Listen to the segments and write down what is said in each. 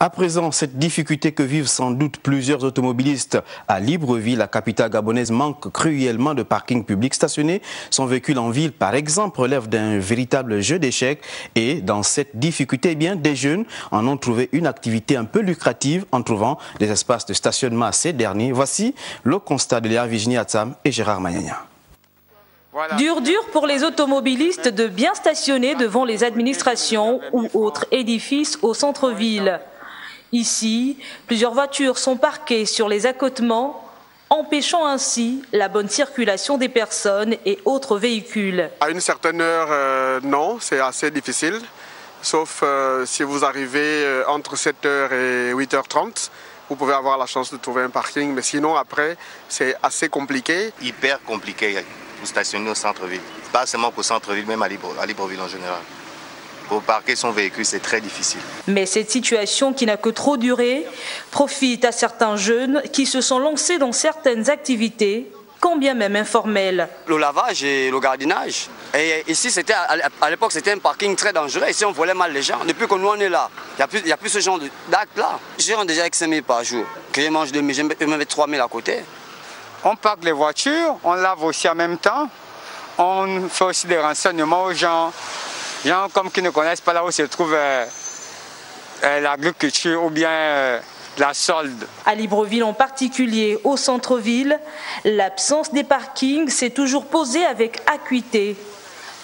À présent, cette difficulté que vivent sans doute plusieurs automobilistes à Libreville, la capitale gabonaise, manque cruellement de parking public stationné. Son véhicule en ville, par exemple, relève d'un véritable jeu d'échecs. Et dans cette difficulté, eh bien, des jeunes en ont trouvé une activité un peu lucrative en trouvant des espaces de stationnement à ces derniers. Voici le constat de Léa Virginie Atsam et Gérard Magnagna. Dur pour les automobilistes de bien stationner devant les administrations ou autres édifices au centre-ville. Ici, plusieurs voitures sont parquées sur les accotements, empêchant ainsi la bonne circulation des personnes et autres véhicules. À une certaine heure, non, c'est assez difficile, sauf si vous arrivez entre 7h et 8h30. Vous pouvez avoir la chance de trouver un parking, mais sinon après, c'est assez compliqué. Hyper compliqué pour stationner au centre-ville. Pas seulement pour centre-ville, même à Libreville en général. Pour parquer son véhicule, c'est très difficile. Mais cette situation qui n'a que trop duré profite à certains jeunes qui se sont lancés dans certaines activités, quand bien même informelles. Le lavage et le gardinage. Et ici, à l'époque, c'était un parking très dangereux. Ici, on volait mal les gens. Depuis que nous, on est là, il n'y a plus ce genre d'acte-là. Je rentre déjà avec 5 000 par jour. Que je mange 2 000, je peux me mettre 3 000 à côté. On parque les voitures, on lave aussi en même temps. On fait aussi des renseignements aux gens. Gens comme qui ne connaissent pas là où se trouve l'agriculture ou bien la solde. À Libreville en particulier, au centre-ville, l'absence des parkings s'est toujours posée avec acuité.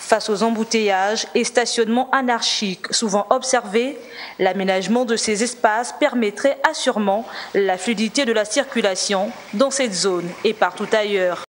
Face aux embouteillages et stationnements anarchiques souvent observés, l'aménagement de ces espaces permettrait assurément la fluidité de la circulation dans cette zone et partout ailleurs.